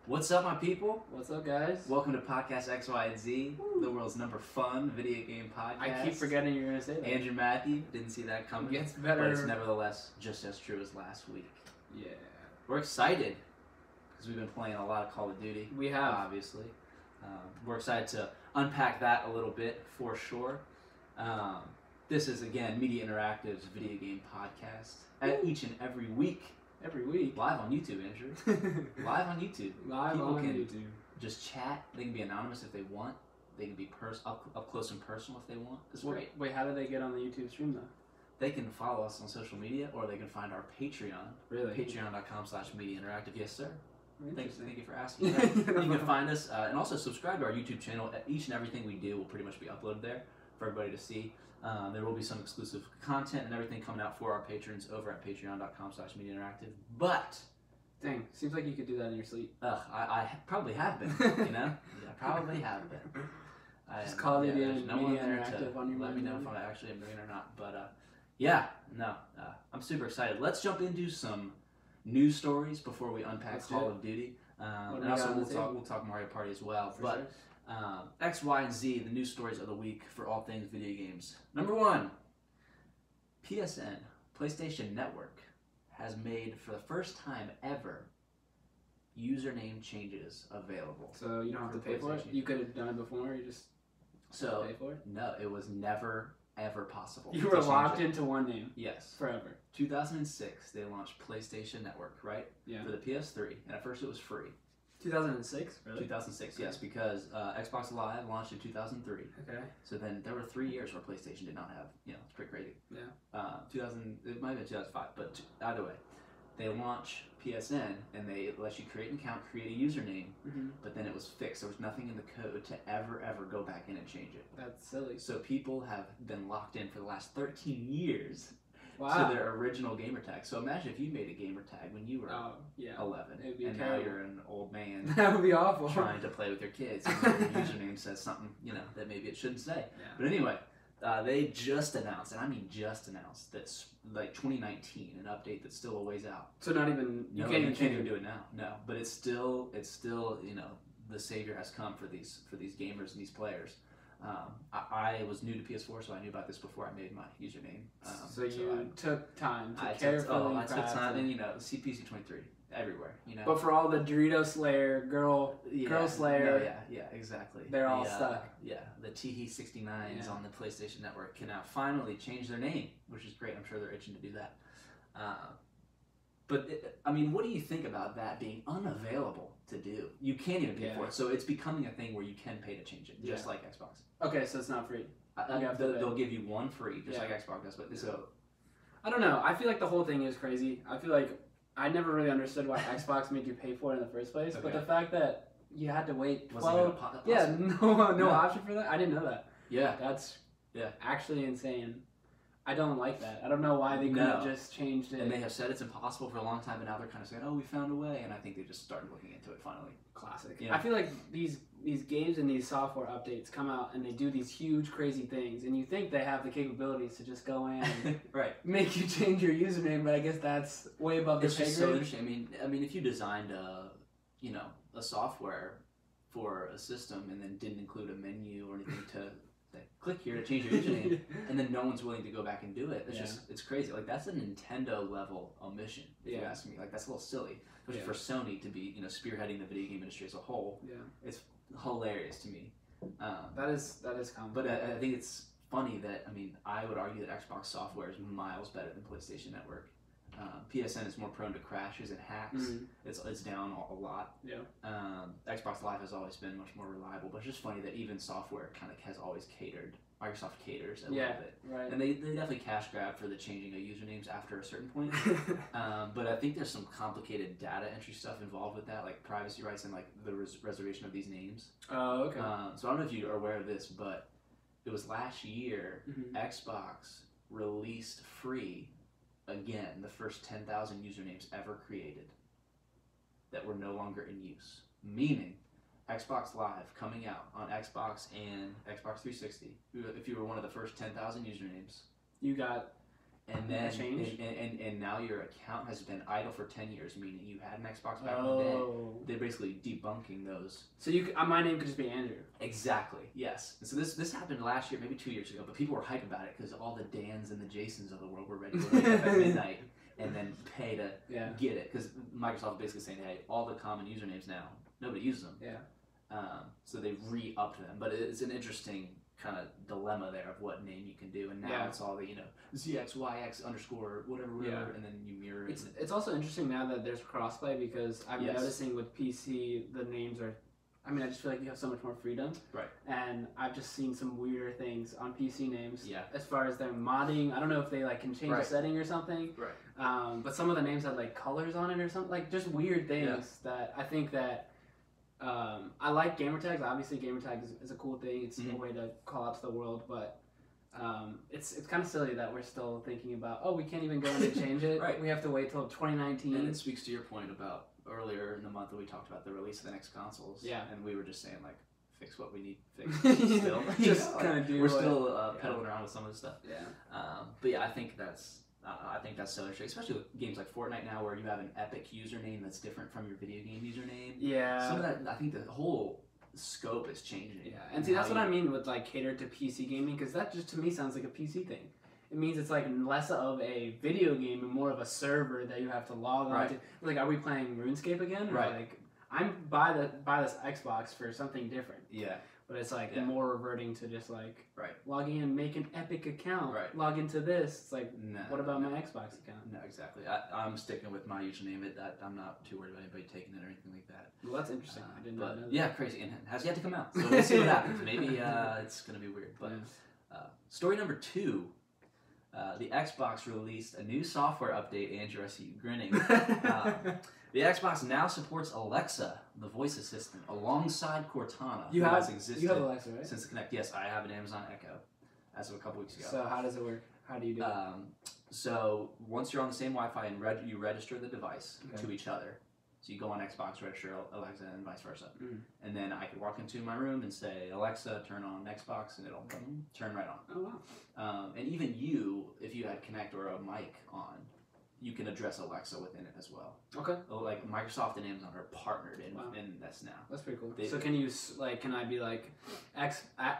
What's up, my people? What's up, guys? Welcome to Podcast X, Y, and Z, the world's number fun video game podcast. I keep forgetting you're going to say that. Andrew Matthew, didn't see that coming. It gets better. But it's nevertheless just as true as last week. Yeah. We're excited because we've been playing a lot of Call of Duty. We have. Obviously. We're excited to unpack that a little bit for sure. This is, again, Media Interactive's video game podcast each and every week. Every week. Live on YouTube, Andrew. Live on YouTube. Live People on can YouTube. just chat. They can be anonymous if they want. They can be up close and personal if they want. It's great. Wait, how do they get on the YouTube stream, though? They can follow us on social media, or they can find our Patreon. Really? Patreon.com/Media Interactive. Yes, sir. Thank you for asking. Yeah. You can find us and also subscribe to our YouTube channel. Each and everything we do will pretty much be uploaded there for everybody to see. There will be some exclusive content and everything coming out for our patrons over at patreon.com/Media Interactive. But Dang, seems like you could do that in your sleep. I probably have been. You know, I probably have been. Just call it there's no one Media there Interactive to on your let me mind. know if I actually am doing it or not. But I'm super excited. Let's jump into some news stories before we unpack Let's Call do it. of Duty. What do And we also got on the table? we'll talk Mario Party as well. For But sure. X, Y, and Z, the news stories of the week for all things video games. Number one, PSN, PlayStation Network, has made for the first time ever username changes available. So you don't have to pay for it? PlayStation. You could have done it before, you just So pay for it? no, it was never ever possible. You to were change locked it. into one name Yes. forever. 2006, they launched PlayStation Network, right? Yeah. For the PS3, and at first it was free. 2006? Really? 2006, yes, because Xbox Live launched in 2003. Okay. So then there were 3 years where PlayStation did not have, it's pretty crazy. Yeah. 2000, it might have been 2005, but either way, they launch PSN and they let you create an account, create a username, Mm-hmm. but then it was fixed. There was nothing in the code to ever go back in and change it. That's silly. So people have been locked in for the last 13 years Wow. to their original gamer tag. So imagine if you made a gamer tag when you were Oh, yeah. 11, It'd be and now terrible. you're an old man That would be awful. trying to play with your kids, and your username says something, that maybe it shouldn't say. Yeah. But anyway, they just announced, and I mean just announced, that's like 2019, an update that's still a ways out. So not even you No, can't you even can't change even it. do it now. No, but it's still, the savior has come for these gamers and these players. I was new to PS4, so I knew about this before I made my username. So you took time to I carefully took craft time, it. and CPC23 everywhere. But for all the Dorito Slayer, girl Slayer, No, yeah, exactly. they're all stuck. Yeah, the Teehee 69s Yeah. on the PlayStation Network can now finally change their name, which is great. I'm sure they're itching to do that. What do you think about that being unavailable to do? You can't even pay Yeah. for it, so it's becoming a thing where you can pay to change it, just Yeah. like Xbox. Okay, so it's not free. You have to pay. They'll give you one free, just Yeah. like Xbox does. But so I don't know. I feel like the whole thing is crazy. I feel like I never really understood why Xbox made you pay for it in the first place. But Okay. the fact that you had to wait wasn't even 12, a yeah, no No. option for that. I didn't know that. yeah. That's Yeah. actually insane. I don't like that. I don't know why they couldn't No. have just changed it. And they have said it's impossible for a long time, but now they're kind of saying, "Oh, we found a way." And I think they just started looking into it finally. Classic. Yeah. I feel like these games and these software updates come out and they do these huge crazy things, and you think they have the capabilities to just go in and Right. make you change your username, but I guess that's way above the It's pay just so grade. interesting. I mean, if you designed a software for a system and then didn't include a menu or anything to like, click here to change your username, and then no one's willing to go back and do it, it's crazy. Like that's a Nintendo level omission, if you Yeah. ask me. Like that's a little silly, especially Yeah. for Sony to be spearheading the video game industry as a whole. Yeah, It's hilarious to me. that is common. But I think it's funny that, I would argue that Xbox software is miles better than PlayStation Network. PSN is more prone to crashes and hacks. Mhm. It's down a lot. Yeah. Xbox Live has always been much more reliable, but it's just funny that even software kind of has always catered. Microsoft caters a little bit. Right. And they definitely cash grab for the changing of usernames after a certain point. But I think there's some complicated data entry stuff involved with that, like privacy rights and like the reservation of these names. Oh, okay. So I don't know if you are aware of this, but it was last year Mhm. Xbox released free again the first 10,000 usernames ever created that were no longer in use. Meaning, Xbox Live coming out on Xbox and Xbox 360. If you were one of the first 10,000 usernames, You got And then change? and now your account has been idle for 10 years, meaning you had an Xbox back in the day. They're basically debunking those. So my name could just be Andrew. Exactly. Yes. And so this happened last year, maybe 2 years ago, but people were hype about it because all the Dans and the Jasons of the world were ready to wake up at midnight and then pay to get it, because Microsoft is basically saying, hey, all the common usernames now, nobody uses them. Yeah. So they re-upped them, but it's an interesting kind of dilemma there of what name you can do, and now it's all the ZXYX underscore whatever, and then you mirror it. It's also interesting now that there's crossplay, because I'm noticing with PC the names are, I mean, I just feel like you have so much more freedom. Right. And I've just seen some weirder things on PC names. Yeah. As far as their modding, I don't know if they like can change a setting or something. Right. But some of the names had like colors on it or something, like just weird things that I think that. I like gamertags. Obviously, gamertag is a cool thing. It's a way to call out to the world, but it's kind of silly that we're still thinking about, we can't even go in and change it. Right. We have to wait till 2019. And it speaks to your point about earlier in the month that we talked about the release of the next consoles. Yeah. And we were just saying, like, fix what we need fixed still. Just kind of do. We're still pedaling around with some of the stuff. Yeah. But yeah, I think that's so interesting, especially with games like Fortnite now, where you have an epic username that's different from your video game username. Yeah. Some of that, I think the whole scope is changing. Yeah, and see, that's what I mean with like catered to PC gaming, because that just to me sounds like a PC thing. It means it's like less of a video game and more of a server that you have to log on to. Like, are we playing RuneScape again? Or like, I'm buy this Xbox for something different. Yeah. But it's like more reverting to just like logging in, make an Epic account, log into this. It's like, what about my Xbox account? No, exactly. I'm sticking with my username. I'm not too worried about anybody taking it or anything like that. Well, that's interesting. I didn't know that. Yeah, crazy. And it has yet to come out. So we'll see what happens. Maybe it's going to be weird. But story number 2. The Xbox released a new software update. Andrew, I see you grinning. The Xbox now supports Alexa, the voice assistant, alongside Cortana. You have Alexa, right? Since the Connect. Yes, I have an Amazon Echo as of a couple weeks ago. So how does it work? How do you do it? So once you're on the same Wi-Fi and you register the device to each other. So you go on Xbox, register Alexa, and vice versa. And then I could walk into my room and say, Alexa, turn on Xbox, and it'll turn right on. Oh, wow. And even you, if you had Connect or a mic on, you can address Alexa within it as well. Okay. Like Microsoft and Amazon are partnered in this now. That's pretty cool. So can you can I be like,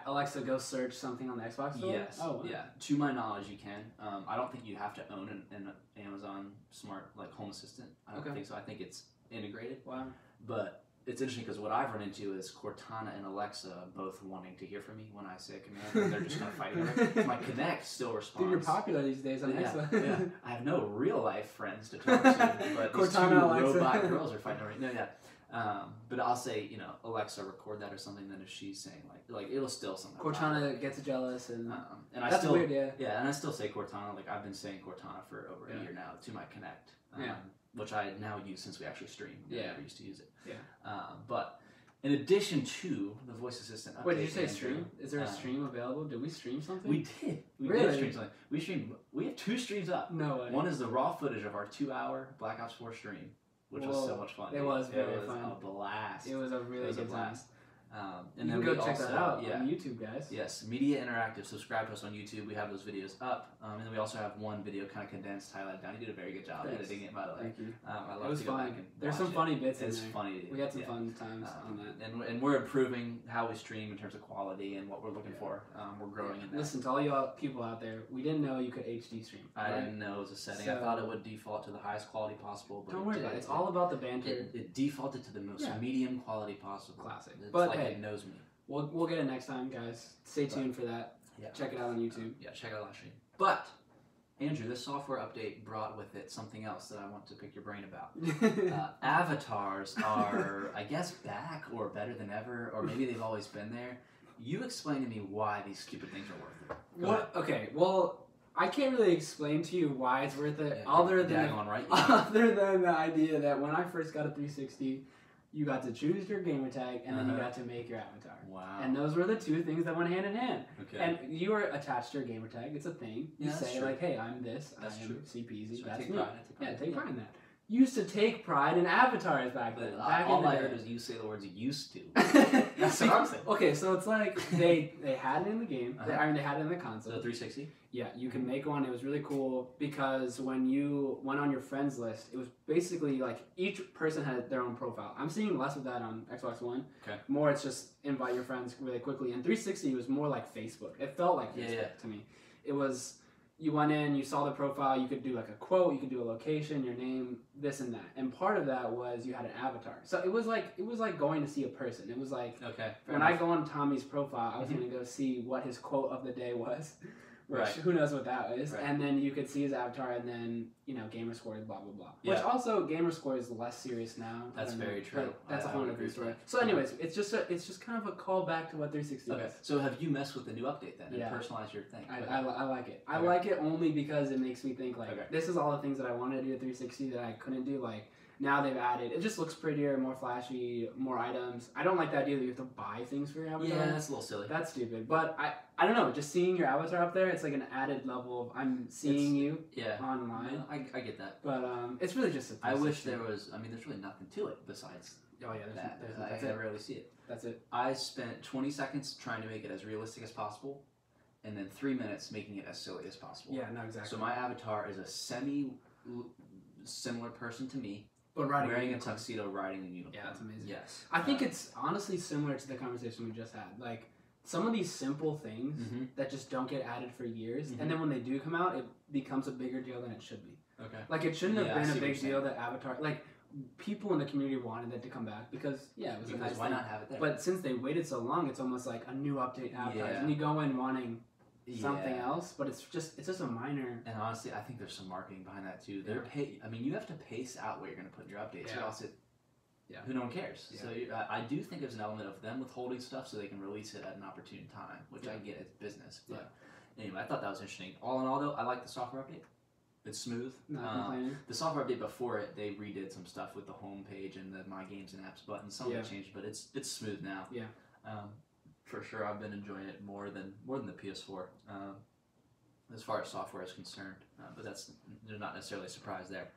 Alexa, go search something on the Xbox store? Yes. Oh, wow. Yeah. To my knowledge, you can. I don't think you have to own an Amazon Smart Home Assistant. I don't think so. I think it's integrated. Wow. But it's interesting because what I've run into is Cortana and Alexa both wanting to hear from me when I say a command, and they're just kind of fighting over it. My Connect still responds. Dude, you're popular these days on Alexa. Yeah. I have no real life friends to talk to, but these two robot girls are fighting over it. No, yeah. But I'll say, Alexa, record that or something. Then if she's saying like it'll still something. Cortana gets jealous and I that's still weird, yeah. Yeah, and I still say Cortana. Like I've been saying Cortana for over a year now to my Connect. Which I now use since we actually stream. I never used to use it. Yeah. But in addition to the voice assistant update, wait, did you say stream? Is there a stream available? Did we stream something? We did. We did stream something. We have 2 streams up. No way. One is the raw footage of our 2-hour Black Ops 4 stream, which was so much fun. It was very fun. It was a blast. It was a really good time. And you then can go check that out on YouTube, guys. Yes, Media Interactive. Subscribe to us on YouTube. We have those videos up. And then we also have one video kind of condensed, highlighted down. You did a very good job editing it, by the way. Thank you. I love it was to go fun. back and There's some funny bits in there. It's funny. We had some fun times on that. And we're improving how we stream in terms of quality and what we're looking for. We're growing in that. Listen, to all you people out there, we didn't know you could HD stream. I didn't know it was a setting. I thought it would default to the highest quality possible. But don't worry about it. It's all about the banter. It defaulted to the most medium quality possible. Classic. It's but like hey, it knows me. We'll get it next time, guys. Stay tuned for that. Yeah. Check it out on YouTube. Yeah, check out live stream. But Andrew, this software update brought with it something else that I want to pick your brain about. Avatars are, I guess, back or better than ever, or maybe they've always been there. You explain to me why these stupid things are worth it. What? Okay, well, I can't really explain to you why it's worth it, other than the idea that when I first got a 360, you got to choose your gamer tag, and then you got to make your avatar. Wow. And those were the 2 things that went hand in hand. Okay. And you are attached to your gamer tag. It's a thing. You say, like, hey, I'm this. I'm CPZ. That's me. Take pride in that. used to take pride in avatars back then. Back all in the I day. heard is you say the words "used to." That's what I'm saying. Okay, so it's like they had it in the game. Uh-huh. I mean, they had it in the console. The 360. Yeah, you can make one. It was really cool because when you went on your friends list, it was basically like each person had their own profile. I'm seeing less of that on Xbox One. Okay. More, it's just invite your friends really quickly. And 360 was more like Facebook. It felt like Facebook to me. It was, you went in, you saw the profile, you could do like a quote, you could do a location, your name, this and that. And part of that was you had an avatar. So it was like going to see a person. It was like when I go on Tommy's profile, I was going to go see what his quote of the day was. Which, who knows what that is. Right. And then you could see his avatar and then, gamer scores, blah, blah, blah. Yeah. Which also, gamer score is less serious now. That's very true. That's a whole other story. So anyways, it's just kind of a callback to what 360 is. So have you messed with the new update then and personalized your thing? I like it. I like it only because it makes me think this is all the things that I wanted to do at 360 that I couldn't do. Like, now they've added, it just looks prettier, more flashy, more items. I don't like the idea that you have to buy things for your avatar. Yeah, that's a little silly. That's stupid. But I don't know, just seeing your avatar up there, it's like an added level of I'm seeing you online. No, I get that. But it's really just I wish there was, there's really nothing to it besides that's I rarely see it. That's it. I spent 20 seconds trying to make it as realistic as possible, and then 3 minutes making it as silly as possible. Yeah, no, exactly. So my avatar is a semi-similar person to me, but wearing a tuxedo, riding a unicorn. Yeah, that's amazing. Yes. I think it's honestly similar to the conversation we just had. Like, some of these simple things that just don't get added for years, and then when they do come out, it becomes a bigger deal than it should be. Okay. Like, it shouldn't have been a big deal that Avatar... Like, people in the community wanted it to come back because, it was a nice why thing. not have it there? But since they waited so long, it's almost like a new update Avatars. And you go in wanting something else, but it's just a minor. And honestly, I think there's some marketing behind that too. You have to pace out what you're going to put in your updates, or else who no one cares. So I do think there's an element of them withholding stuff so they can release it at an opportune time, which I get, it's business. But anyway, I thought that was interesting. All in all, though, I like the software update. It's smooth. Not complaining. The software update before it, they redid some stuff with the home page and the My Games and Apps button. Some of it changed, but it's smooth now. Yeah. For sure, I've been enjoying it more than the PS4 as far as software is concerned. But there's not necessarily a surprise there.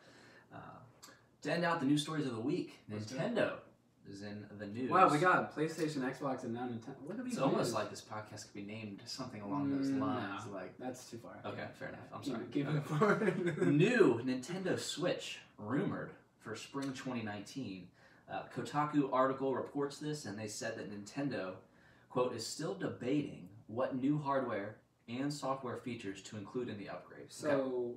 To end out the news stories of the week, Nintendo is in the news. Wow, we got PlayStation, Xbox, and now Nintendo. What are these? It's almost like this podcast could be named something along those lines. No, like that's too far. Okay, fair enough. I'm sorry. Keep it forward. New Nintendo Switch rumored for spring 2019. Kotaku article reports this, and they said that Nintendo, quote, is still debating what new hardware and software features to include in the upgrade. So,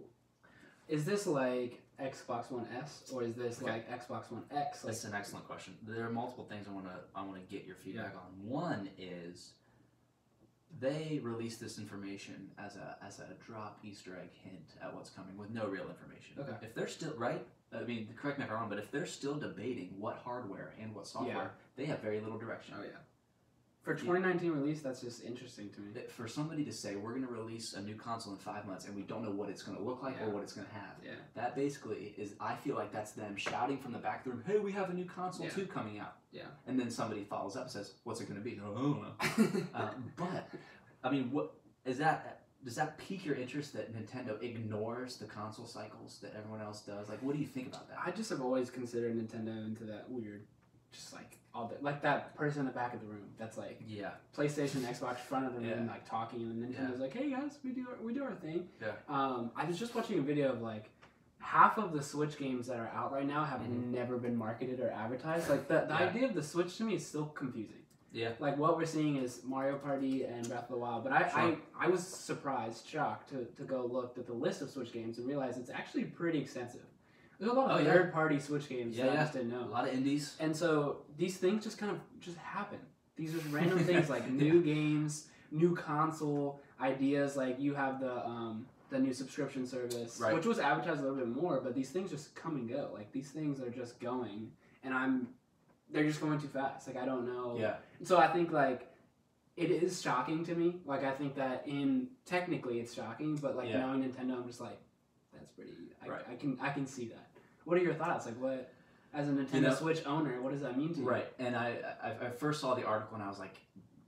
is this like Xbox One S or is this like Xbox One X? That's an excellent question. There are multiple things I want to get your feedback on. One is they released this information as a drop Easter egg hint at what's coming with no real information. Okay. If they're still correct me if I'm wrong, but if they're still debating what hardware and what software, they have very little direction. Oh yeah. For 2019 release, that's just interesting to me. For somebody to say we're going to release a new console in 5 months and we don't know what it's going to look like or what it's going to have, that basically is, I feel like that's them shouting from the back of the room, hey, we have a new console 2 coming out. Yeah. And then somebody follows up and says, what's it going to be? Oh, I don't know. But, I mean, does that pique your interest that Nintendo ignores the console cycles that everyone else does? Like, what do you think about that? I just have always considered Nintendo into that weird, just like, like that person in the back of the room that's like PlayStation, Xbox, front of the room, like talking, and Nintendo's like, "Hey guys, we do our thing." Yeah. I was just watching a video of like half of the Switch games that are out right now have never been marketed or advertised. Like the idea of the Switch to me is still confusing. Yeah. Like what we're seeing is Mario Party and Breath of the Wild, but I was surprised, shocked to go look at the list of Switch games and realize it's actually pretty extensive. There's a lot of third-party Switch games that I just didn't know. A lot of indies. And so these things just kind of happen. These are random things like new games, new console ideas. Like you have the new subscription service, which was advertised a little bit more, but these things just come and go. Like these things are just going, and they're just going too fast. Like I don't know. Yeah. So I think like it is shocking to me. Like I think that technically it's shocking, but like knowing Nintendo, I'm just like, that's pretty. I can see that. What are your thoughts? Like, what, as a Nintendo Switch owner, what does that mean to you? Right, and I first saw the article and I was like,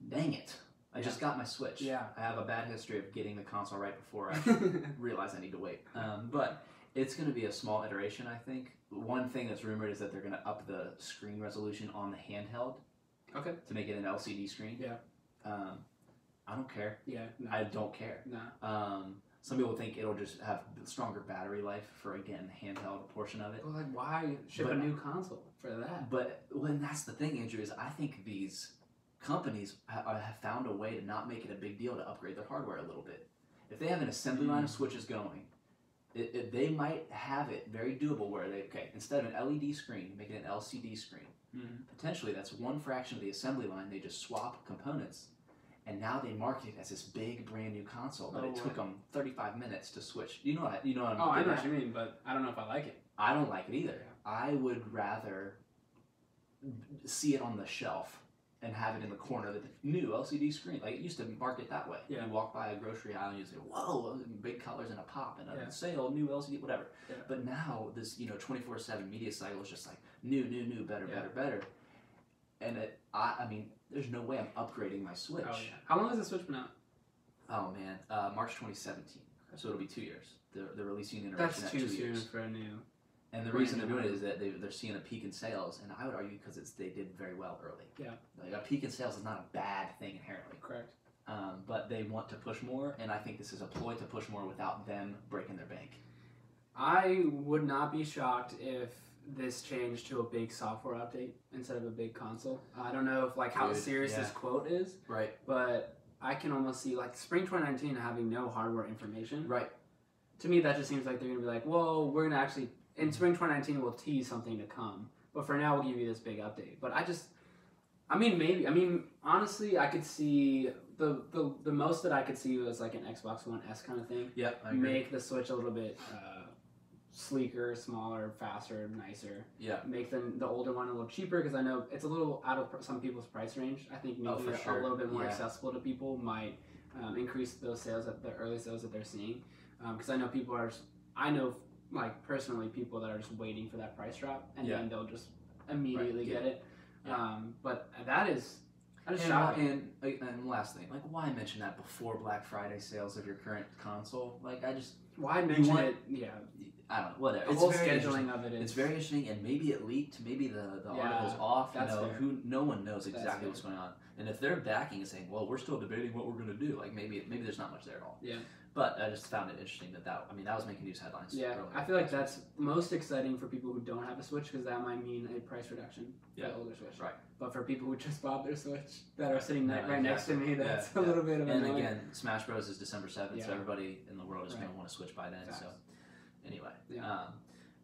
dang it. I just got my Switch. Yeah. I have a bad history of getting the console right before I realize I need to wait. But It's going to be a small iteration, I think. One thing that's rumored is that they're going to up the screen resolution on the handheld. Okay. To make it an LCD screen. Yeah. I don't care. Yeah. No. I don't care. No. Some people think it'll just have stronger battery life for, again, the handheld portion of it. Well, like, why ship a new console for that? But when that's the thing, Andrew, is I think these companies have found a way to not make it a big deal to upgrade their hardware a little bit. If they have an assembly line of switches going, they might have it very doable where instead of an LED screen, make it an LCD screen. Mm-hmm. Potentially, that's one fraction of the assembly line. They just swap components, and now they market it as this big, brand new console. But it took them 35 minutes to switch. You know what? I know what you mean, but I don't know if I like it. I don't like it either. I would rather see it on the shelf and have it in the corner, the new LCD screen. Like, it used to market that way. Yeah. You walk by a grocery aisle and you say, whoa, big colors and a pop and a Yeah. sale, new LCD, whatever. Yeah. But now this, 24/7 media cycle is just like new, better. And I mean, there's no way I'm upgrading my Switch. Oh, yeah. How long has the Switch been out? Oh, man. March 2017. So it'll be 2 years. They're releasing an iteration That's at 2 too years. soon for a new. And the reason they're doing it is that they're seeing a peak in sales, and I would argue because they did very well early. Yeah. Like, a peak in sales is not a bad thing inherently. Correct. But they want to push more, and I think this is a ploy to push more without them breaking their bank. I would not be shocked if this changed to a big software update instead of a big console. I don't know if how serious this quote is. Right. But I can almost see spring 2019 having no hardware information. Right. To me, that just seems like they're going to be like, well, we're going to actually, in spring 2019, we'll tease something to come. But for now, we'll give you this big update. But honestly, I could see, the most that I could see was an Xbox One S kind of thing. Yeah, I agree. Make the Switch a little bit sleeker, smaller, faster, nicer. Yeah. Make the older one a little cheaper because I know it's a little out of some people's price range. I think making it a little bit more accessible to people might increase those sales, the early sales that they're seeing. Because I know personally people that are just waiting for that price drop and then they'll just immediately get it. Yeah. But that is shocking. And last thing, why mention that before Black Friday sales of your current console? Why mention it? Yeah. I don't know, whatever. The whole scheduling of it is... It's very interesting, and maybe it leaked, maybe the article's off, no one knows exactly what's going on. And if they're backing and saying, well, we're still debating what we're going to do, maybe there's not much there at all. Yeah. But I just found it interesting that was making news headlines. Yeah, I feel like that's most exciting for people who don't have a Switch because that might mean a price reduction for the older Switch. Right. But for people who just bought their Switch that are sitting right next to me, that's a little bit of And again, Smash Bros. Is December 7th, so everybody in the world is going to want to Switch by then. Exactly. So anyway,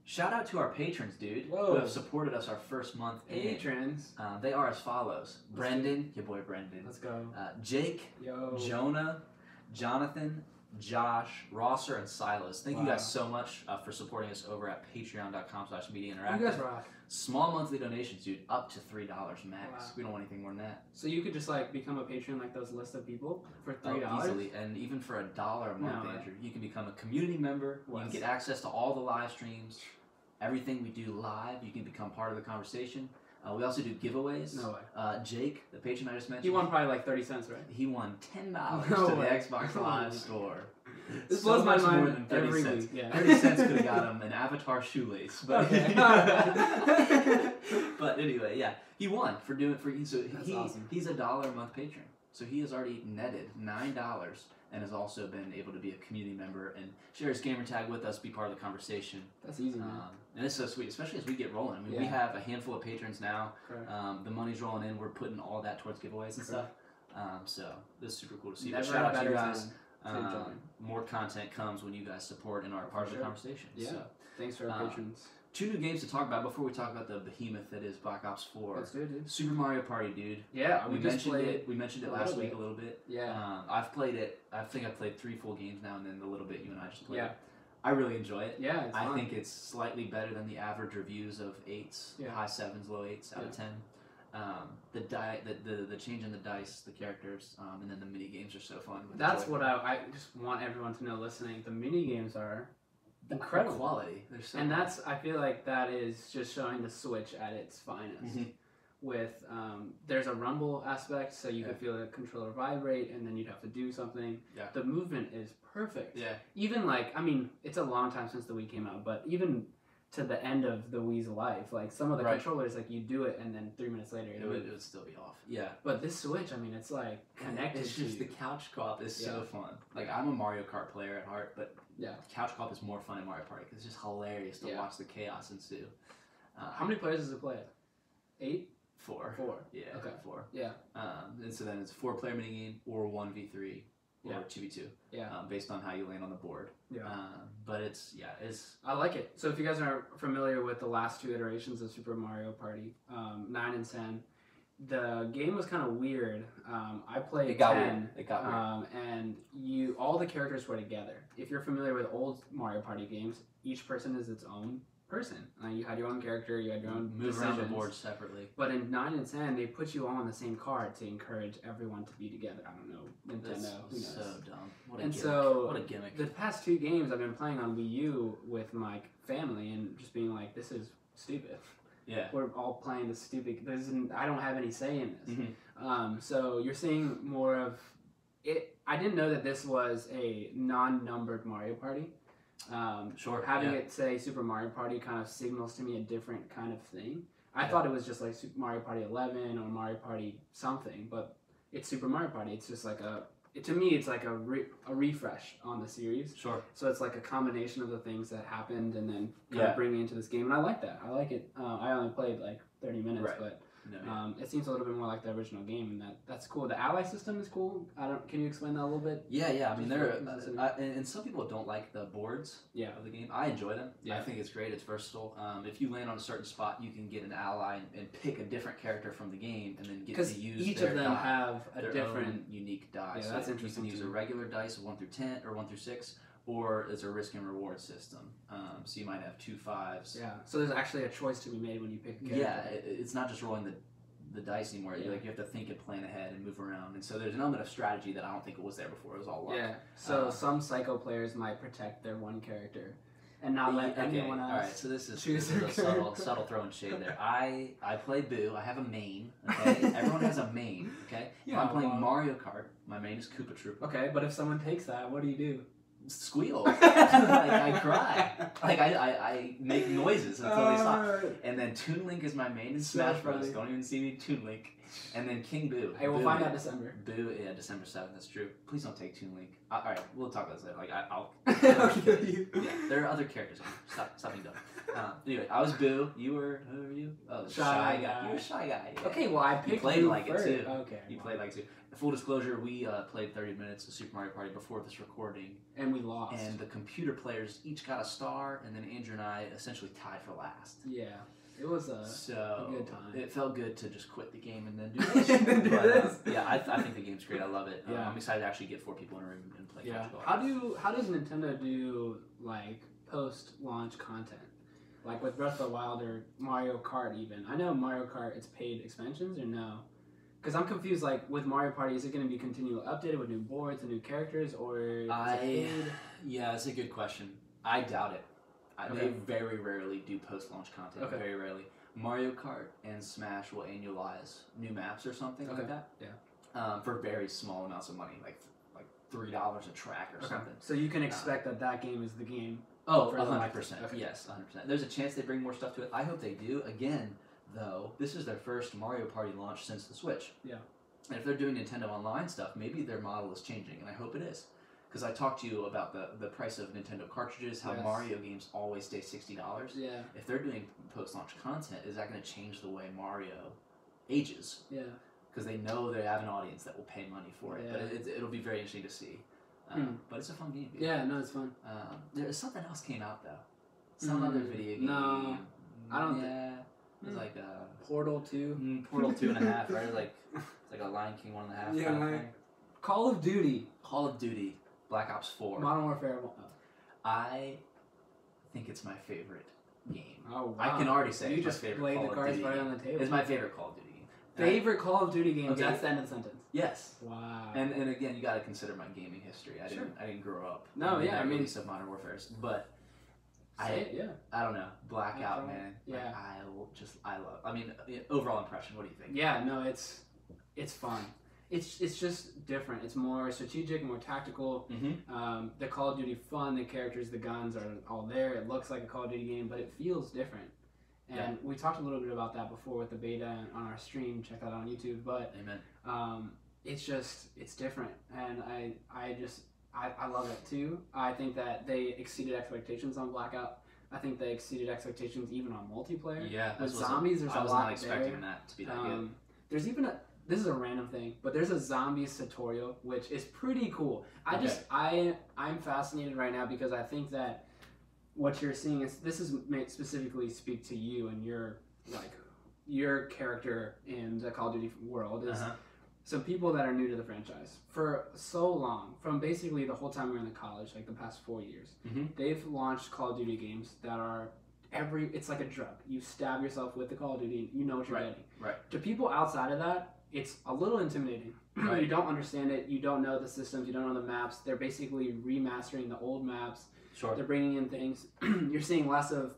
shout out to our patrons, dude, who have supported us our first month. Patrons. They are as follows: Brendan, your boy Brendan. Let's go. Jake, Jonah, Jonathan, Josh, Rosser, and Silas. Thank you guys so much for supporting us over at patreon.com/mediainteractive. You guys rock. Small monthly donations, dude, up to $3 max. Wow. We don't want anything more than that. So you could just become a patron those list of people for $3? Easily, and even for $1 a month, Andrew, you can become a community member. You can get access to all the live streams, everything we do live. You can become part of the conversation. We also do giveaways. No way. Jake, the patron I just mentioned. He won probably 30 cents, right? He won $10 to the Xbox Live store. This blows my mind more than 30 every cents. week. Yeah. 30 cents could have got him an Avatar shoelace. But, but anyway, yeah. He won for doing so awesome. He's $1 a month patron. So he has already netted $9 and has also been able to be a community member and share his gamer tag with us, be part of the conversation. That's easy, man. And it's so sweet, especially as we get rolling. I mean, we have a handful of patrons now. The money's rolling in. We're putting all that towards giveaways and stuff. So this is super cool to see. But shout out to you guys. More content comes when you guys support and are part of the conversation. Yeah. So, thanks for our patrons. 2 new games to talk about before we talk about the behemoth that is Black Ops 4. Let's do it, dude. Super Mario Party, dude. Yeah, we mentioned it. We mentioned it last week a little bit. Yeah. I've played it. I think I've played 3 full games now, and then the little bit you and I just played. Yeah. I really enjoy it. Yeah, it's fun. I think it's slightly better than the average reviews of 8s, high 7s, low 8s out of 10. The change in the dice, the characters, and then the mini games are so fun. That's what I just want everyone to know listening. The mini games are incredible quality. They're so and that's I feel like that is just showing the Switch at its finest. with there's a rumble aspect, so you could feel the controller vibrate, and then you'd have to do something. Yeah. The movement is perfect. Yeah. Even like, I mean, it's a long time since the Wii came out, but even to the end of the Wii's life, like some of the controllers, like you do it, and then 3 minutes later it would still be off. Yeah. But this Switch, I mean, it's like connected. It's just the couch co-op is so fun. Like I'm a Mario Kart player at heart, but couch co-op is more fun in Mario Party because it's just hilarious to watch the chaos ensue. How many players does it play? 8? 4. 4. Yeah. Okay. 4. Yeah. And so then it's 4-player minigame or 1v3 or 2v2. Yeah. Based on how you land on the board. Yeah. But it's. I like it. So if you guys are familiar with the last 2 iterations of Super Mario Party, 9 and 10, the game was kind of weird. I played 10. It got weird. And all the characters were together. If you're familiar with old Mario Party games, each person is its own person. You had your own character, you had your own move around the board separately. But in 9 and 10, they put you all on the same card to encourage everyone to be together. I don't know, Nintendo. Who knows? So dumb. What a gimmick. The past 2 games I've been playing on Wii U with my family and just being like, this is stupid. Yeah. We're all playing this stupid. I don't have any say in this. Mm-hmm. So you're seeing more of it. I didn't know that this was a non-numbered Mario Party. Having it say Super Mario Party kind of signals to me a different kind of thing. I thought it was just like Super Mario Party 11 or Mario Party something, but it's Super Mario Party. It's just like to me, it's like a refresh on the series. Sure. So it's like a combination of the things that happened and then kind of bring me into this game, and I like that. I like it. I only played like 30 minutes, but it seems a little bit more like the original game, and that's cool. The ally system is cool. Can you explain that a little bit? Yeah. I mean, and some people don't like the boards of the game. I enjoy them. Yeah. I think it's great. It's versatile. If you land on a certain spot, you can get an ally and pick a different character from the game, and then get to use each of them have their different own unique die. Yeah, so that's interesting. You can use a regular dice of 1 through 10 or 1 through 6. Or it's a risk and reward system. So you might have 2 5s. Yeah. So there's actually a choice to be made when you pick a character. Yeah, it's not just rolling the dice anymore. You have to think and plan ahead and move around. And so there's an element of strategy that I don't think it was there before. It was all luck. Yeah. So some psycho players might protect their one character and not let anyone else. All right. So this is a subtle throwing shade there. I play Boo. I have a main. Okay. Everyone has a main. Okay. Yeah, if I'm playing Mario Kart, my main is Koopa Troopa. Okay, but if someone takes that, what do you do? Squeal. Like I cry. Like I make noises until they stop. And then Toon Link is my main in Smash Bros. Don't even see me Toon Link. And then King Boo. Hey, we'll find out December. Boo, yeah, December 7th. That's true. Please don't take Toon Link. All right, we'll talk about this later. Like I'll kill you. Yeah, there are other characters. Stop being dumb. Anyway, I was Boo. You were who were you? Oh, Shy Guy. You were Shy Guy. Yeah. Okay, well I picked you played you like first. it too. Okay. You played like it too. Full disclosure, we played 30 minutes of Super Mario Party before this recording. And we lost. And the computer players each got a star, and then Andrew and I essentially tied for last. Yeah. It was a good time. It felt good to just quit the game and then do this. Yeah, I think the game's great. I love it. Yeah. I'm excited to actually get 4 people in a room and play. Yeah. How does Nintendo do like post-launch content? Like with Breath of the Wild or Mario Kart even. I know Mario Kart, it's paid expansions or no? Because I'm confused, like, with Mario Party, is it going to be continually updated with new boards and new characters, or Yeah, it's a good question. I doubt it. They very rarely do post-launch content, very rarely. Mario Kart and Smash will annualize new maps or something like that. Yeah. For very small amounts of money, like $3 a track or something. So you can expect that game is the game. Oh, 100%. Okay. Yes, 100%. There's a chance they bring more stuff to it. I hope they do. Again, though, this is their first Mario Party launch since the Switch. Yeah. And if they're doing Nintendo Online stuff, maybe their model is changing, and I hope it is. Because I talked to you about the price of Nintendo cartridges, how Mario games always stay $60. Yeah. If they're doing post-launch content, is that going to change the way Mario ages? Yeah. Because they know they have an audience that will pay money for it. Yeah. But it'll be very interesting to see. But it's a fun game. Dude. Yeah, no, it's fun. There's something else came out, though. Some other video game. No, I don't think. It was like Portal 2. Portal 2.5, right? It's like a Lion King 1.5. Yeah, like Call of Duty. Call of Duty. Black Ops 4. Modern Warfare. I think it's my favorite game. Oh, wow. I can already say you it's just my favorite Call of Duty. laid the cards right on the table. It's my favorite Call of Duty game. Favorite Call of Duty game? Okay. That's the end of the sentence. Yes. Wow. And again, you got to consider my gaming history. I didn't grow up. No, yeah, release of Modern Warfare, but Yeah. I don't know. Blackout, man. Yeah. Like, I love. I mean, overall impression. What do you think? Yeah. No, it's fun. It's just different. It's more strategic, more tactical. The Call of Duty fun, the characters, the guns are all there. It looks like a Call of Duty game, but it feels different. And we talked a little bit about that before with the beta on our stream. Check that out on YouTube. But Amen. It's different, and I love it too. I think that they exceeded expectations on Blackout. I think they exceeded expectations even on multiplayer. Yeah, with zombies, there's a lot there. I was not expecting that to be that good. There's even this is a random thing, but there's a zombies tutorial which is pretty cool. I'm fascinated right now because I think that what you're seeing is this is specifically speak to you and your character in the Call of Duty world is. Some people that are new to the franchise for so long, from basically the whole time we were in the college, like the past 4 years, they've launched Call of Duty games that are it's like a drug. You stab yourself with the Call of Duty, you know what you're getting. Right. To people outside of that, it's a little intimidating. You don't understand it, you don't know the systems, you don't know the maps. They're basically remastering the old maps. Sure. They're bringing in things. You're seeing less of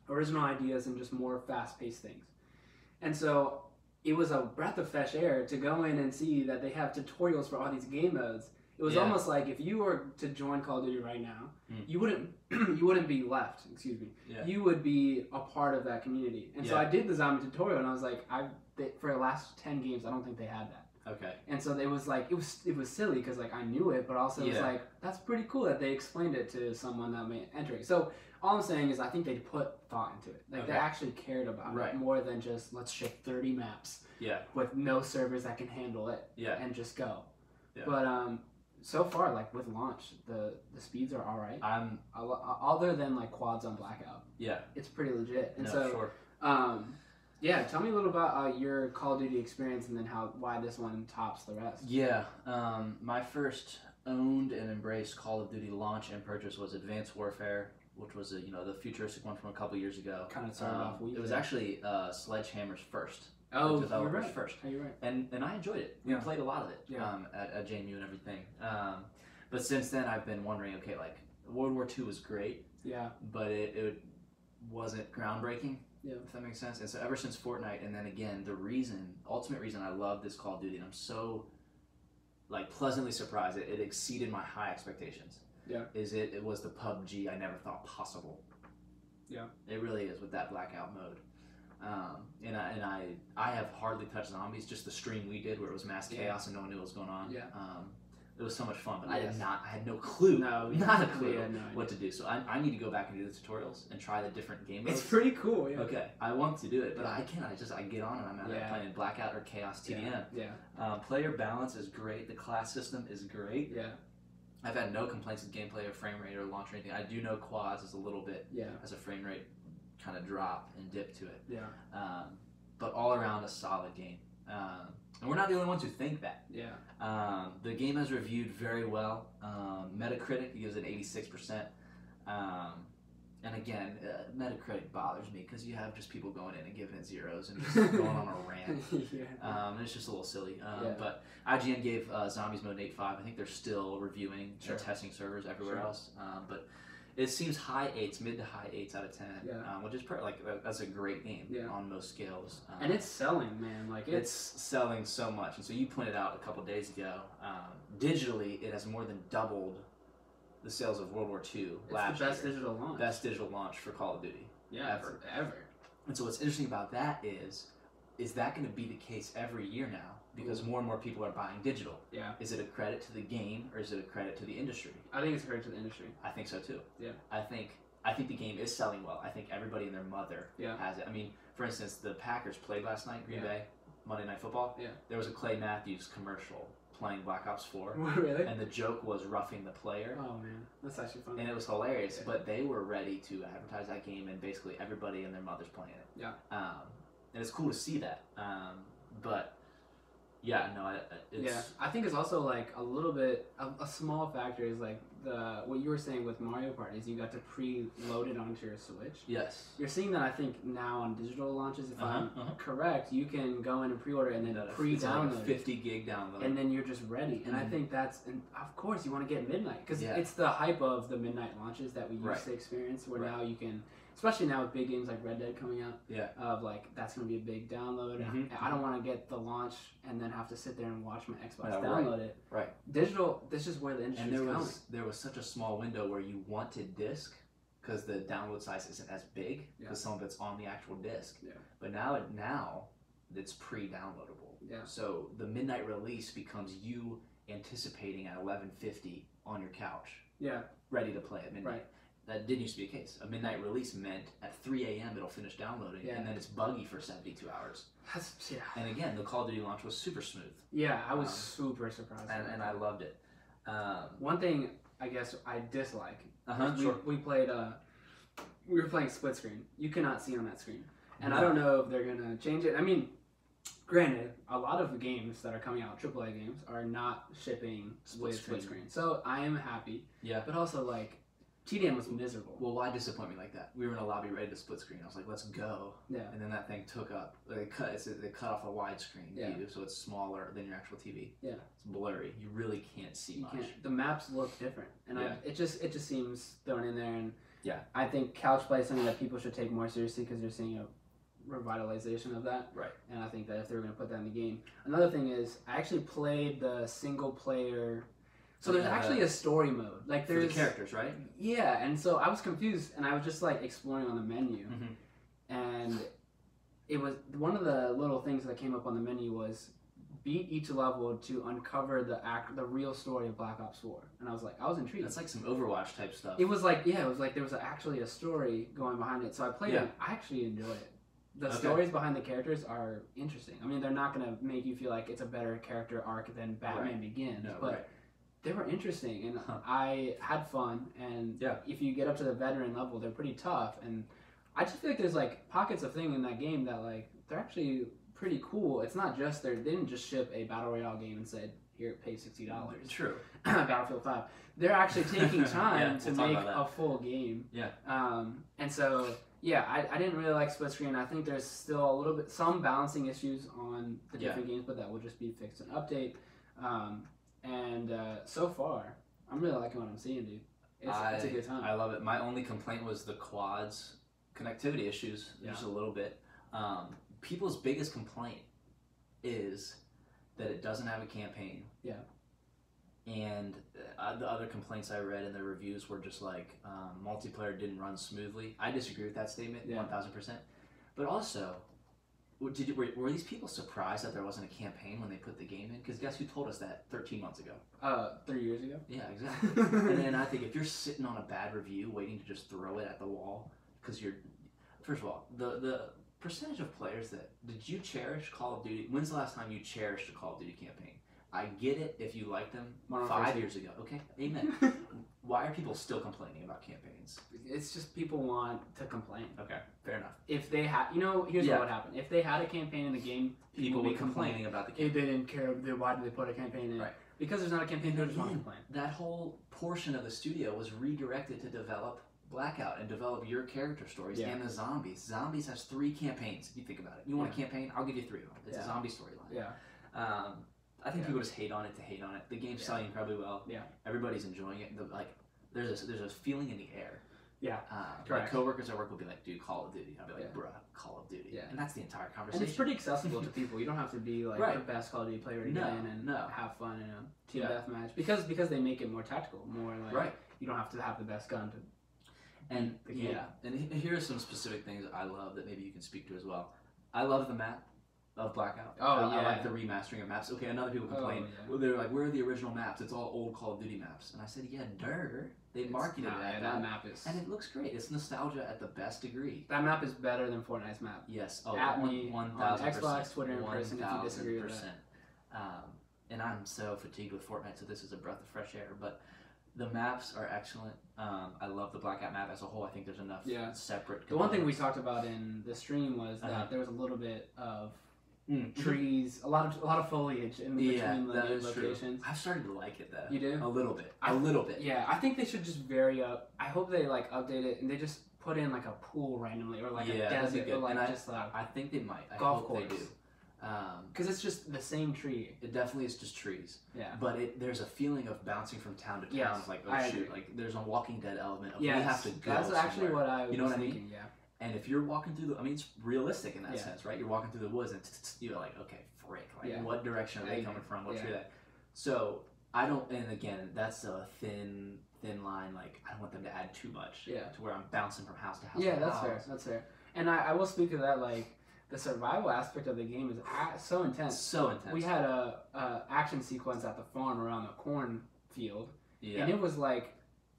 original ideas and just more fast-paced things. And so it was a breath of fresh air to go in and see that they have tutorials for all these game modes. It was almost like if you were to join Call of Duty right now, you wouldn't be left. Excuse me. Yeah. You would be a part of that community. And so I did the zombie tutorial, and I was like, for the last 10 games, I don't think they had that. Okay. And so it was like it was silly because like I knew it, but also it was like that's pretty cool that they explained it to someone that may enter it. So all I'm saying is I think they put thought into it. Like they actually cared about it more than just let's ship 30 maps with no servers that can handle it and just go. Yeah. But so far, like with launch, the speeds are all right. Other than like quads on Blackout. Yeah. It's pretty legit. And yeah, tell me a little about your Call of Duty experience and then why this one tops the rest. Yeah, my first owned and embraced Call of Duty launch and purchase was Advanced Warfare, which was the futuristic one from a couple years ago. Kind of started off weak. It was actually Sledgehammer's first. Oh, you're right. First. Oh, you're right. And I enjoyed it. We played a lot of it at JMU and everything. But since then, I've been wondering, okay, like World War II was great. Yeah. But it wasn't groundbreaking. Yeah. If that makes sense. And so ever since Fortnite, and then again, the ultimate reason I love this Call of Duty, and I'm so like pleasantly surprised it exceeded my high expectations. Yeah. Is it was the PUBG I never thought possible. Yeah. It really is with that Blackout mode. And I have hardly touched zombies, just the stream we did where it was mass chaos and no one knew what was going on. Yeah. It was so much fun, but I had no clue. No, not a clue what to do. So I need to go back and do the tutorials and try the different game modes. It's pretty cool, yeah. Okay, I want to do it, but I can't. I get on and I'm out there playing Blackout or Chaos TDM. Yeah. Player balance is great. The class system is great. Yeah. I've had no complaints with gameplay or frame rate or launch or anything. I do know quads is a little bit as a frame rate kind of drop and dip to it. Yeah. But all around a solid game. And we're not the only ones who think that. Yeah. The game has reviewed very well. Metacritic gives it 86%. And again, Metacritic bothers me because you have just people going in and giving it zeros and just going on a rant. And it's just a little silly. But IGN gave Zombies Mode 8.5. I think they're still reviewing and testing servers everywhere else. But it seems high 8s, mid to high 8s out of 10, which is that's a great game on most scales. And it's selling, man. Like it's selling so much. And so you pointed out a couple days ago, digitally, it has more than doubled the sales of World War II last year. Best digital launch. Best digital launch for Call of Duty ever. And so what's interesting about that is that going to be the case every year now? Because more and more people are buying digital. Yeah. Is it a credit to the game or is it a credit to the industry? I think it's a credit to the industry. I think so too. Yeah. I think the game is selling well. I think everybody and their mother has it. I mean, for instance, the Packers played last night, Green Bay, Monday Night Football. Yeah. There was a Clay Matthews commercial playing Black Ops 4. Really? And the joke was roughing the player. Oh man, that's actually funny. And it was hilarious, but they were ready to advertise that game, and basically everybody and their mother's playing it. Yeah. And it's cool to see that. But Yeah, no, it's Yeah, I think it's also like a little bit a small factor is like the what you were saying with Mario Party is you got to pre-load it onto your Switch. yes. You're seeing that I think now on digital launches. If I'm correct, you can go in and pre-order and then pre-download like 50 gig download, and then you're just ready. And I think that's and of course you want to get midnight because it's the hype of the midnight launches that we used to experience. Where now you can. Especially now with big games like Red Dead coming out, of like that's going to be a big download. I don't want to get the launch and then have to sit there and watch my Xbox download it. Right. Digital, this is where the industry is going. There was such a small window where you wanted disc because the download size isn't as big because some of it's on the actual disc. Yeah. But now it's pre-downloadable. Yeah. So the midnight release becomes you anticipating at 11:50 on your couch. Yeah. Ready to play at midnight. Right. That didn't used to be the case. A midnight release meant at 3 a.m. it'll finish downloading, and then it's buggy for 72 hours. And again, the Call of Duty launch was super smooth. Yeah, I was super surprised. And I loved it. One thing I guess I dislike. Sure. We played. We were playing split screen. You cannot see on that screen, and I don't know if they're gonna change it. I mean, granted, a lot of the games that are coming out, AAA games, are not shipping with split screen. So I am happy. Yeah. But also like. TDM was miserable. Well, why disappoint me like that? We were in a lobby ready to split screen. I was like, let's go. Yeah. And then that thing took up. They cut off a widescreen view, so it's smaller than your actual TV. Yeah. It's blurry. You really can't see much. The maps look different, and it just seems thrown in there. And I think couch play is something that people should take more seriously because you're seeing a revitalization of that. Right. And I think that if they were going to put that in the game, another thing is I actually played the single player. So there's actually a story mode. Like there's for the characters, right? Yeah, and so I was confused, and I was just like exploring on the menu, and it was one of the little things that came up on the menu was beat each level to uncover the real story of Black Ops 4, and I was intrigued. That's like some Overwatch type stuff. It was like there was actually a story going behind it. So I played it. I actually enjoy it. The stories behind the characters are interesting. I mean, they're not gonna make you feel like it's a better character arc than Batman Begins, but. They were interesting, and I had fun, and if you get up to the veteran level, they're pretty tough, and I just feel like there's, like, pockets of thing in that game that, like, they're actually pretty cool. It's not just, they didn't just ship a Battle Royale game and said, here, pay $60. True. Battlefield 5. They're actually taking time to make a full game. Yeah. And so, I didn't really like split screen. I think there's still some balancing issues on the different games, but that will just be fixed in update. And so far, I'm really liking what I'm seeing, dude. It's a good time. I love it. My only complaint was the quads connectivity issues, just a little bit. People's biggest complaint is that it doesn't have a campaign. Yeah. And the other complaints I read in the reviews were just like multiplayer didn't run smoothly. I disagree with that statement 1,000%. But also, were these people surprised that there wasn't a campaign when they put the game in? Because guess who told us that 13 months ago? 3 years ago? Yeah, exactly. And then I think if you're sitting on a bad review waiting to just throw it at the wall, because you're... First of all, the percentage of players that... Did you cherish Call of Duty? When's the last time you cherished a Call of Duty campaign? I get it if you liked them 5 years ago. Okay, amen. Why are people still complaining about campaigns? It's just people want to complain. Okay, fair enough. If they had, here's what would happen. If they had a campaign in the game, people would be complaining about the campaign. If they didn't care, why did they put a campaign in? Right. Because there's not a campaign, they just want to complain. That whole portion of the studio was redirected to develop Blackout and develop your character stories and the zombies. Zombies has 3 campaigns, if you think about it. You want a campaign? I'll give you 3 of them. It's a zombie storyline. Yeah. I think people just hate on it to hate on it. The game's selling incredibly well. Yeah. Everybody's enjoying it. There's a feeling in the air. Yeah. My coworkers at work will be like, dude, Call of Duty. I'll be like, bruh, Call of Duty. Yeah. And that's the entire conversation. And it's pretty accessible to people. You don't have to be like the best Call of Duty player to get in and have fun in a team deathmatch. Because they make it more tactical, more like you don't have to have the best gun to and here are some specific things I love that maybe you can speak to as well. I love the map of Blackout. I like the remastering of maps. Okay, and other people complain. Well, they're like, where are the original maps? It's all old Call of Duty maps. And I said, they marketed that map is... And it looks great. It's nostalgia at the best degree. That map is better than Fortnite's map. Yes. At me on Xbox, Twitter, and person if you disagree with that. And I'm so fatigued with Fortnite, so this is a breath of fresh air. But the maps are excellent. I love the Blackout map as a whole. I think there's enough separate components. The one thing we talked about in the stream was that there was a little bit of trees, a lot of foliage in between the locations. I've started to like it though. You do? A little bit. A little bit. Yeah, I think they should just vary up. I hope they like update it and they just put in like a pool randomly or like a desert or like just like I think they might. I golf hope course. they do. Because it's just the same tree. It definitely is just trees. Yeah. But there's a feeling of bouncing from town to town. Yes, Of like, I shoot, agree. like there's a Walking Dead element of Yes, we have to go. that's actually somewhere. what I was You know what I thinking. mean? Yeah. And if you're walking through I mean, it's realistic in that Yeah. sense, right? You're walking through the woods and you're like, okay, frick. Like, Yeah. what direction are they Yeah. coming from? What Yeah. tree that? So, I don't, and again, that's a thin line. Like, I don't want them to add too much. Yeah. To where I'm bouncing from house to house. Yeah, to that's house. fair. That's fair. And I will speak to that. Like the survival aspect of the game is so intense. So intense. We had a action sequence at the farm around the cornfield, Yeah. and it was like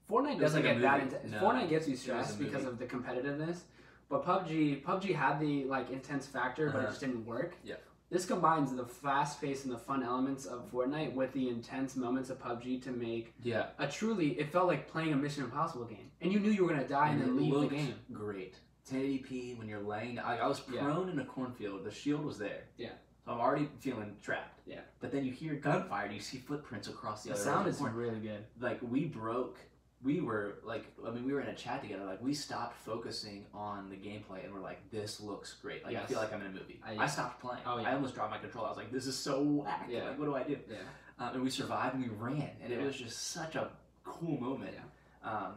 Fortnite It was doesn't like a get that movie. intense. No, Fortnite gets you it was a stressed because movie. of the competitiveness, but PUBG had the like intense factor, but it just didn't work. Yeah. This combines the fast pace and the fun elements of Fortnite with the intense moments of PUBG to make Yeah. it felt like playing a Mission Impossible game, and you knew you were gonna die and then it leave the looked game. great. 1080p when you're laying. I was prone in a cornfield. The shield was there. Yeah. So I'm already feeling trapped. Yeah. But then you hear gunfire and you see footprints across the The other sound edge of is the corn. really good. Like we were like, I mean, we were in a chat together. Like we stopped focusing on the gameplay and we're like, this looks great. Like I Yes. feel like I'm in a movie. I- I stopped playing. Oh, yeah. I almost dropped my controller. I was like, this is so whack. Yeah. Like what do I do? Yeah. And we survived and we ran, and Yeah. it was just such a cool moment. Yeah.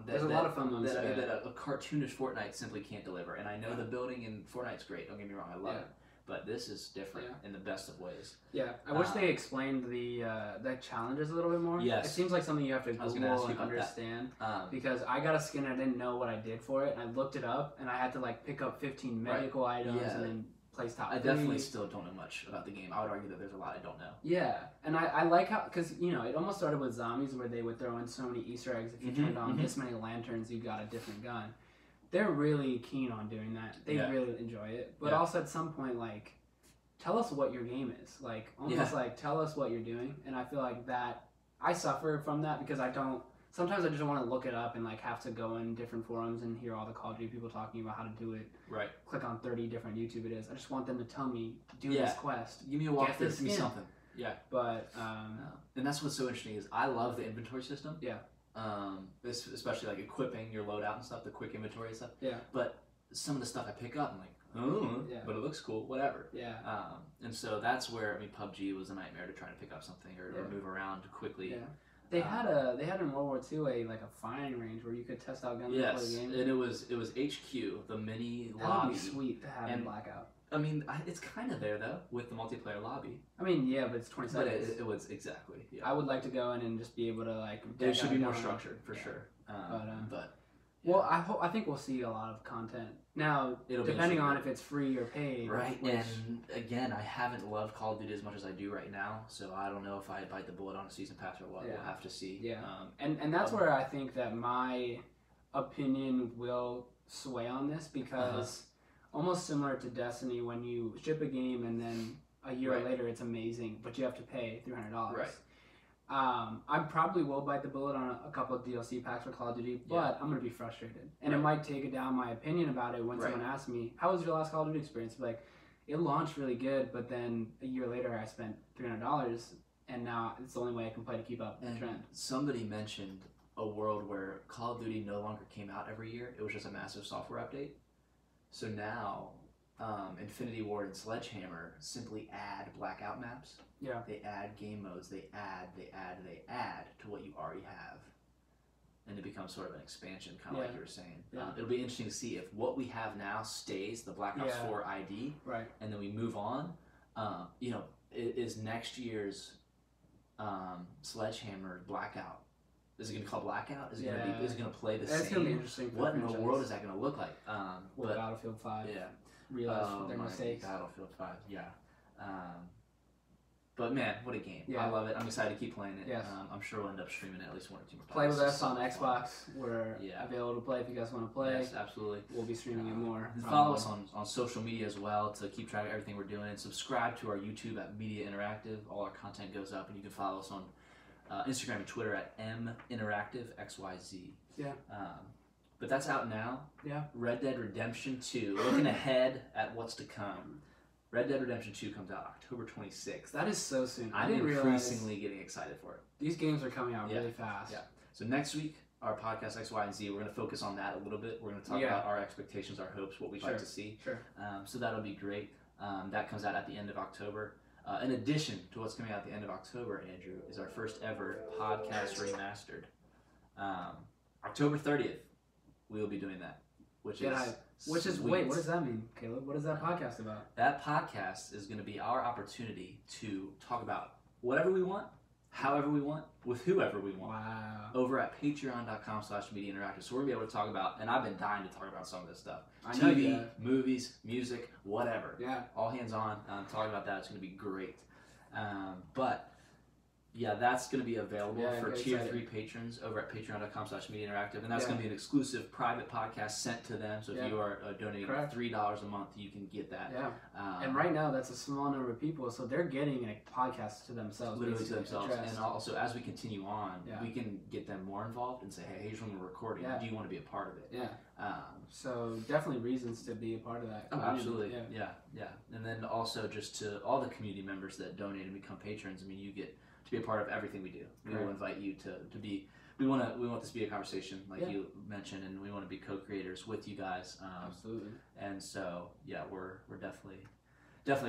There's a lot of fun moments. that, Yeah. that a cartoonish Fortnite simply can't deliver. And I know the building in Fortnite's great. Don't get me wrong, I love Yeah. it. But this is different Yeah. in the best of ways. Yeah, I wish they explained the challenges a little bit more. Yes. It seems like something you have to I was gonna ask Google you and about that. understand. Um, Because I got a skin and I didn't know what I did for it, and I looked it up, and I had to like pick up 15 Right. medical items Yeah. and then place top I 3. definitely still don't know much about the game. I would argue that there's a lot I don't know. Yeah, and I like how, because it almost started with zombies where they would throw in so many Easter eggs. If you turned on this many lanterns, you got a different gun. They're really keen on doing that. They Yeah. really enjoy it. But Yeah. also at some point, like, tell us what your game is. Like, almost like, tell us what you're doing. And I feel like that, I suffer from that because sometimes I just want to look it up and like have to go in different forums and hear all the Call of Duty people talking about how to do it. Right. Click on 30 different YouTube videos. I just want them to tell me, do Yeah. this quest. Give me a Get walkthrough. this Give me skin. something. Yeah. But, And that's what's so interesting is I love the inventory system. Yeah. Especially like equipping your loadout and stuff, the quick inventory and stuff. Yeah. But some of the stuff I pick up, I'm like, oh, Yeah. but it looks cool, whatever. yeah. And so that's where PUBG was a nightmare to try to pick up something or Yeah. move around quickly. Yeah. They had in World War II a firing range where you could test out guns before Yes, the game. and it was HQ, the mini That would lobby. be sweet to have in And- Blackout. I mean, it's kind of there though with the multiplayer lobby. I mean, yeah, but it's 20 But seconds. it was exactly. Yeah. I would like to go in and just be able to like. It deck should out be a more gun. structured for Yeah. sure. But, yeah. Well, I think we'll see a lot of content now, It'll be depending on interesting. if it's free or paid. Right, Which, and again, I haven't loved Call of Duty as much as I do right now, so I don't know if I bite the bullet on a season pass or what. Yeah. We'll have to see. Yeah. And that's where I think that my opinion will sway on this because almost similar to Destiny, when you ship a game and then a year Right. later it's amazing, but you have to pay $300. Right. I probably will bite the bullet on a couple of DLC packs for Call of Duty, but I'm going to be frustrated. And it might take down my opinion about it when someone asks me, how was your last Call of Duty experience? Like, it launched really good, but then a year later I spent $300, and now it's the only way I can play to keep up with the trend. Somebody mentioned a world where Call of Duty no longer came out every year. It was just a massive software update. So now, Infinity Ward and Sledgehammer simply add Blackout maps. Yeah. They add game modes. They add to what you already have. And it becomes sort of an expansion, kind of like you were saying. Yeah. It'll be interesting to see if what we have now stays the Black Ops 4 ID, Right. and then we move on. Is next year's Sledgehammer Blackout? Is it going to be called Blackout? Is it going to be? Is it going to play the same? It's going to be interesting. For What in the franchise. world is that going to look like? With Battlefield 5. Yeah. Realize their mistakes. Battlefield 5, yeah. But man, what a game. Yeah. I love it. I'm excited to keep playing it. Yes. I'm sure we'll end up streaming it at least one or two more times. Play with us So on fun. Xbox. We're available to play if you guys want to play. Yes, absolutely. We'll be streaming it more. And follow us on social media as well to keep track of everything we're doing. And subscribe to our YouTube at Media Interactive. All our content goes up, and you can follow us on Instagram and Twitter at minteractive_XYZ. Yeah. But that's out now. Yeah. Red Dead Redemption 2. Looking ahead at what's to come. Red Dead Redemption 2 comes out October 26th. That is so soon. I I'm didn't realize increasingly getting excited for it. these games are coming out Yeah. really fast. Yeah. So next week, our podcast X, Y, and Z, we're going to focus on that a little bit. We're going to talk Yeah. about our expectations, our hopes, what we'd like to see. Sure. So that'll be great. That comes out at the end of October. In addition to what's coming out at the end of October, Andrew, is our first ever podcast remastered. October 30th, we will be doing that, which Get is hype. Which is sweet. wait, what does that mean, Caleb? What is that podcast about? That podcast is going to be our opportunity to talk about whatever we want, however we want, with whoever we want. Wow. Over at patreon.com/media interactive. So we're going to be able to talk about, and I've been dying to talk about some of this stuff. I know TV, you have. movies, music, whatever. Yeah. All hands on. Talking about that. It's going to be great. But yeah, that's going to be available Yeah, for get tier excited. 3 patrons over at patreon.com/media interactive. And that's Yeah. going to be an exclusive private podcast sent to them. So if Yeah. you are donating Correct. $3 a month, you can get that. Yeah. And right now, that's a small number of people, so they're getting a podcast to themselves. Literally to basically, themselves. addressed. And also, as we continue on, Yeah. we can get them more involved and say, hey, here's when we're recording. Yeah. Do you want to be a part of it? Yeah. Um, So definitely reasons to be a part of that. Oh, community. absolutely. Yeah. Yeah. And then also just to all the community members that donate and become patrons, I mean, you get to be a part of everything we do. We will Correct. invite you to be, we want this to be a conversation like Yeah. you mentioned, and we want to be co-creators with you guys. Absolutely. And so, yeah, we're definitely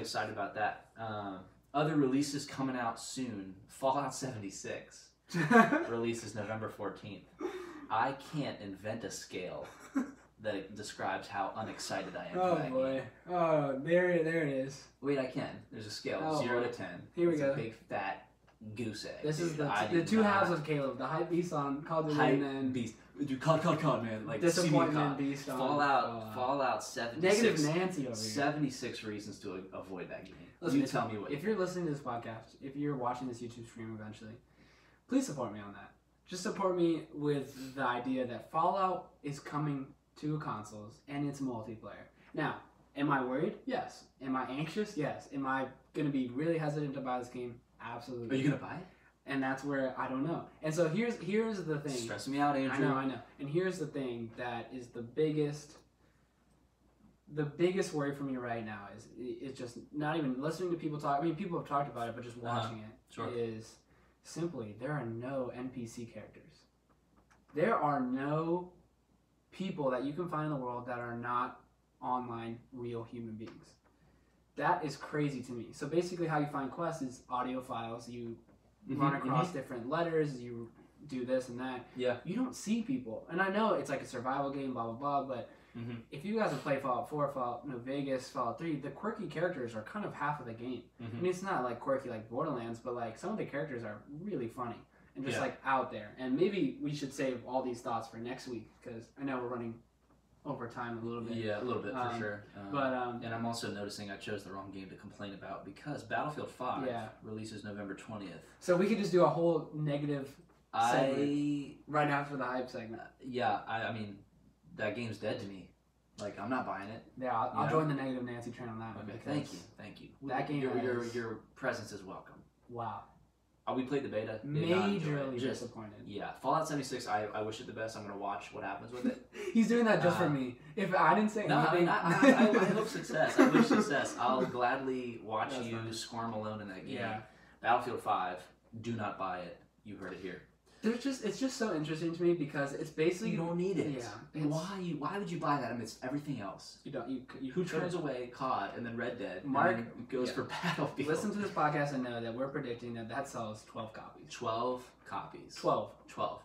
excited about that. Other releases coming out soon. Fallout 76 releases November 14th. I can't invent a scale that describes how unexcited I am for Oh that boy. game. Oh, there it is. Wait, I can. There's a scale, Oh, 0 to boy. 10. Here we It's go. a big fat goose egg. This is dude. I the do two not- halves of Caleb, the hype beast on Call of Duty hype and beast. Dude, COD, man. Like, disappointment COD. beast on Fallout 76. Negative Nancy over here. 76 reasons to avoid that game. Listen, You tell me what. If you're listening to this podcast, if you're watching this YouTube stream eventually, please support me on that. Just support me with the idea that Fallout is coming to consoles and it's multiplayer. Now, am I worried? Yes. Am I anxious? Yes. Am I going to be really hesitant to buy this game? Absolutely. Are you gonna buy it? And that's where I don't know. And so here's the thing. Stressing me out, Andrew. I know. And here's the thing that is the biggest worry for me right now is just not even listening to people talk. I mean, people have talked about it, but just watching Sure. it is simply there are no NPC characters. There are no people that you can find in the world that are not online real human beings. That is crazy to me. So basically how you find quests is audio files. You run across different letters, you do this and that. Yeah. You don't see people. And I know it's like a survival game, blah, blah, blah, but Mhm. if you guys have played Fallout 4, Fallout New Vegas, Fallout 3, the quirky characters are kind of half of the game. I Mhm. mean, it's not like quirky like Borderlands, but like some of the characters are really funny and just Yeah. like out there. And maybe we should save all these thoughts for next week because I know we're running over time a little bit. Yeah, a little bit for sure. But and I'm also noticing I chose the wrong game to complain about because Battlefield 5 Yeah. releases November 20th. so we could just do a whole negative segment I right after the hype segment. I mean, that game's dead to me. Like, I'm not buying it. Yeah, I'll Yeah. join the negative Nancy train on that one. Okay, because thank you. That game your has- your presence is welcome. Wow. We played the beta. Did not enjoy it. Majorly Just disappointed. yeah, Fallout 76. I wish it the best. I'm gonna watch what happens with it. He's doing that just for Uh, me. If I didn't say No, I anything, mean, I hope success. I wish success. I'll gladly watch That's you fine. squirm alone in that game. Yeah. Battlefield 5. Do not buy it. You heard it here. it's just so interesting to me because it's basically You don't need it. Yeah, Why would you buy that amidst everything else? you Who couldn't. turns away COD and then Red Dead? Mark- and then goes yeah. for Battlefield. Listen to this podcast and know that we're predicting that sells 12 copies. 12 copies. 12. 12.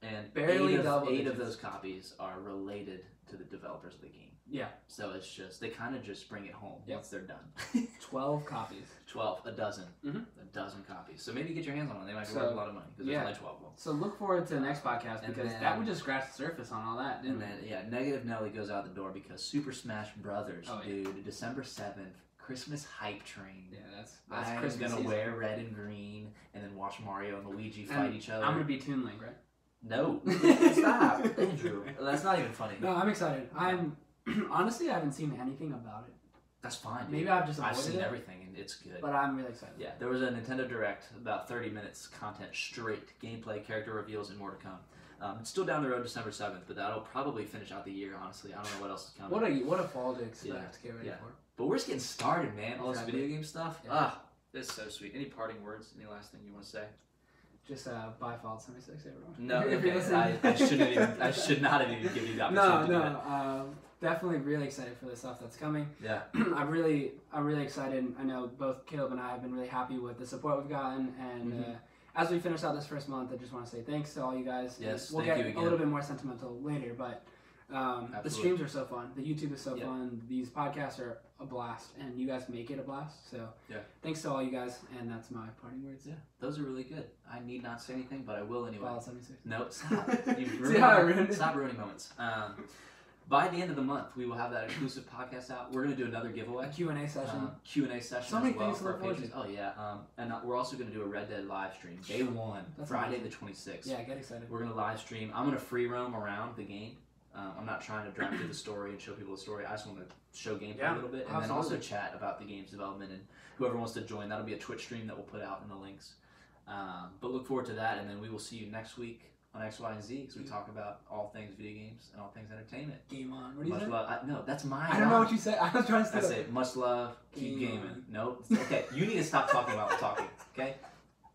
And Barely eight double of digits. those copies are related to the developers of the game. Yeah. So it's just, they kind of just bring it home Yep. once they're done. 12 copies. 12, a dozen. Mhm. A dozen copies. So maybe get your hands on one. They might be So, worth a lot of money because yeah. there's only 12 of them. So look forward to the next podcast And because then- that would just scratch the surface on all that, didn't And it? then, yeah, Negative Nelly goes out the door because Super Smash Brothers, Oh, yeah. dude, December 7th, Christmas hype train. Yeah, that's I'm Christmas gonna season. wear red and green and then watch Mario and Luigi fight And each other. I'm gonna be Toon Link, right? No, stop, Andrew. That's not even funny. No, I'm excited. I'm honestly I haven't seen anything about it. That's fine. Dude. Maybe I've just I've avoided seen it, everything and it's good. but I'm really excited. Yeah, there was a Nintendo Direct, about 30 minutes content straight, gameplay, character reveals, and more to come. It's still down the road December 7th, but that'll probably finish out the year, honestly. I don't know what else is coming. What a fall to expect. Get ready Yeah. for. But we're just getting started, man. All this Exactly. video game stuff. Yeah. That's so sweet. Any parting words? Any last thing you want to say? Just buy Fallout 76, everyone. No, If you're okay. listening. I should not have even given you the No, opportunity to do that. no. Definitely really excited for the stuff that's coming. Yeah. I'm really excited. I know both Caleb and I have been really happy with the support we've gotten, and Mhm. as we finish out this first month, I just want to say thanks to all you guys. Yes, we'll thank get you again. a little bit more sentimental later, but the Absolutely. streams are so fun. The YouTube is so Yeah. fun. These podcasts are a blast, and you guys make it a blast. So Yeah. thanks to all you guys, and that's my parting words. Yeah, those are really good. I need not say anything, but I will anyway. Fallout 76. No, stop. You've See ruined how I my- ruined it? Stop ruining moments. By the end of the month, we will have that exclusive podcast out. We're going to do another A giveaway. Q&A session. Q&A session So many as well things to for our look forward patrons. Oh, yeah. And we're also going to do a Red Dead live stream. Day 1, That's Friday amazing. the 26th. Yeah, get excited. We're going to live stream. I'm going to free roam around the game. I'm not trying to drive through the story and show people the story. I just want to show gameplay Yeah, a little bit. And then also absolutely. chat about the game's development. And whoever wants to join, that'll be a Twitch stream that we'll put out in the links. But look forward to that. And then we will see you next week on X, Y, and Z as we talk about all things video games and all things entertainment. Game on. What do you Much say? love. No, that's mine. I don't know what you said. I was trying to I say. say much love. Keep Game gaming. on. Nope. Okay, you need to stop talking while I'm talking. Okay.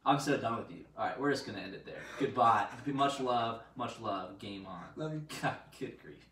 I'm so done with you. All right, we're just gonna end it there. Goodbye. Much love. Game on. Love you. God, good grief.